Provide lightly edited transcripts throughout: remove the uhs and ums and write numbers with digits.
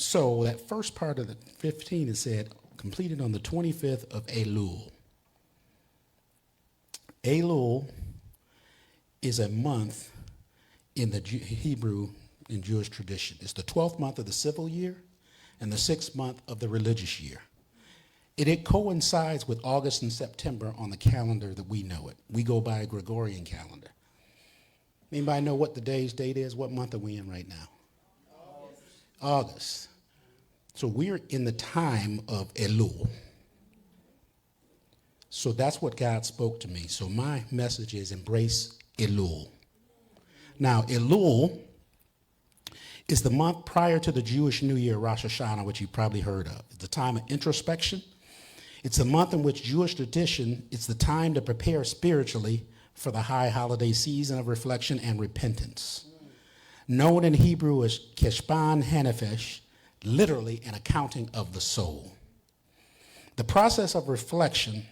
So that first part of the 15 is said, completed on the 25th of Elul. Elul is a month in the Hebrew and Jewish tradition. It's the 12th month of the civil year and the 6th month of the religious year. It coincides with August and September on the calendar that we know it. We go by a Gregorian calendar. Anybody know what today's date is? What month are we in right now? August. So we're in the time of Elul. So that's what God spoke to me. So my message is embrace Elul. Now, Elul is the month prior to the Jewish New Year, Rosh Hashanah, which you've probably heard of. It's the time of introspection. It's the month in which Jewish tradition, it's the time to prepare spiritually for the high holiday season of reflection and repentance. Known in Hebrew as Keshban Hanefesh, literally an accounting of the soul. The process of reflection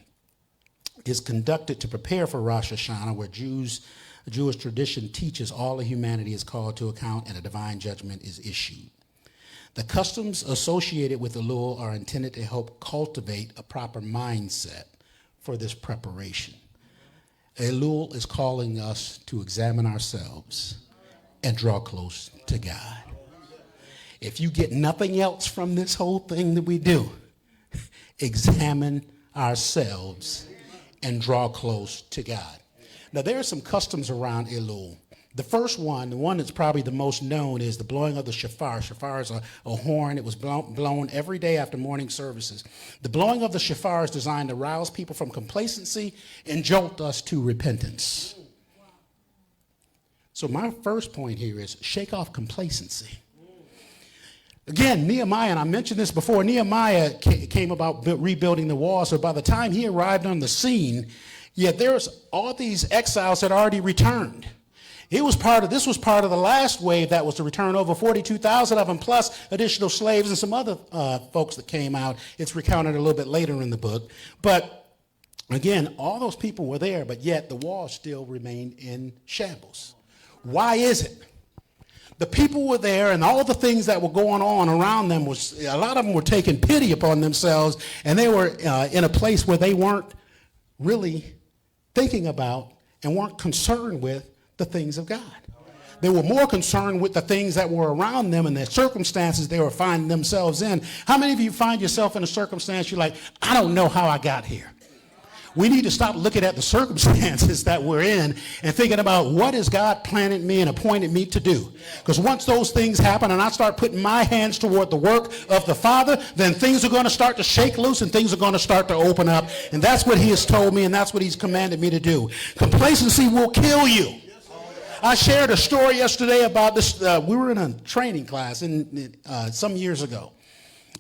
is conducted to prepare for Rosh Hashanah, where Jewish tradition teaches all of humanity is called to account and a divine judgment is issued. The customs associated with Elul are intended to help cultivate a proper mindset for this preparation. Elul is calling us to examine ourselves and draw close to God. If you get nothing else from this whole thing that we do, examine ourselves and draw close to God. Now, there are some customs around Elul. The first one, the one that's probably the most known, is the blowing of the shofar. Shofar is a horn. It was blown every day after morning services. The blowing of the shofar is designed to rouse people from complacency and jolt us to repentance. So my first point here is shake off complacency. Again, Nehemiah, and I mentioned this before, Nehemiah came about rebuilding the wall. So by the time he arrived on the scene, there's all these exiles that already returned. This was part of the last wave that was to return, over 42,000 of them, plus additional slaves and some other folks that came out. It's recounted a little bit later in the book. But again, all those people were there, but yet the wall still remained in shambles. Why is it? The people were there, and all the things that were going on around them a lot of them were taking pity upon themselves, and they were in a place where they weren't really thinking about and weren't concerned with the things of God. They were more concerned with the things that were around them and the circumstances they were finding themselves in. How many of you find yourself in a circumstance you're like, I don't know how I got here? We need to stop looking at the circumstances that we're in and thinking about what has God planted me and appointed me to do. Because once those things happen and I start putting my hands toward the work of the Father, then things are going to start to shake loose and things are going to start to open up. And that's what he has told me, and that's what he's commanded me to do. Complacency will kill you. I shared a story yesterday about this. We were in a training class some years ago.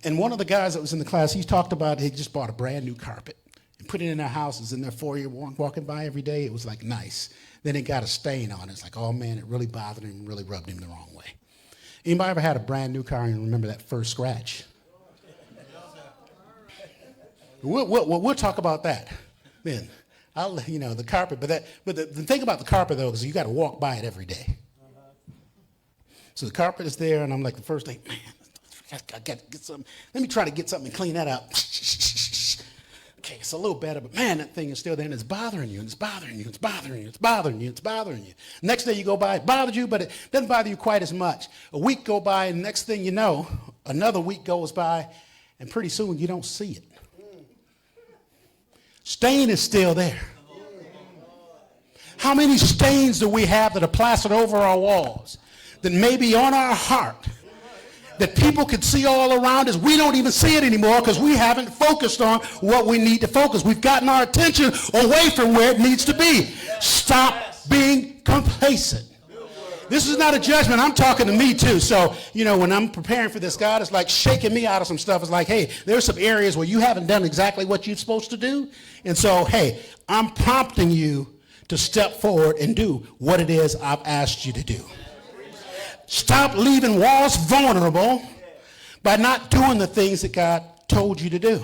And one of the guys that was in the class, he talked about he just bought a brand new carpet. Put it in their houses, in their foyer, walking by every day. It was like nice. Then it got a stain on it. It's like, oh man, it really bothered him, really rubbed him the wrong way. Anybody ever had a brand new car and remember that first scratch? We'll talk about that then. The carpet, but the thing about the carpet though is you got to walk by it every day. So the carpet is there, and I'm like the first day, man, I got to get something. Let me try to get something and clean that up. Okay, it's a little better, but man, that thing is still there, and it's bothering you, and it's bothering you, it's bothering you, it's bothering you, it's bothering you. Next day you go by, it bothered you, but it doesn't bother you quite as much. A week go by, and next thing you know, another week goes by, and pretty soon you don't see it. Stain is still there. How many stains do we have that are plastered over our walls, that may be on our heart, that people can see all around us? We don't even see it anymore because we haven't focused on what we need to focus. We've gotten our attention away from where it needs to be. Stop being complacent. This is not a judgment. I'm talking to me too. So, when I'm preparing for this, God is like shaking me out of some stuff. It's like, hey, there's some areas where you haven't done exactly what you're supposed to do. And so, hey, I'm prompting you to step forward and do what it is I've asked you to do. Stop leaving walls vulnerable by not doing the things that God told you to do.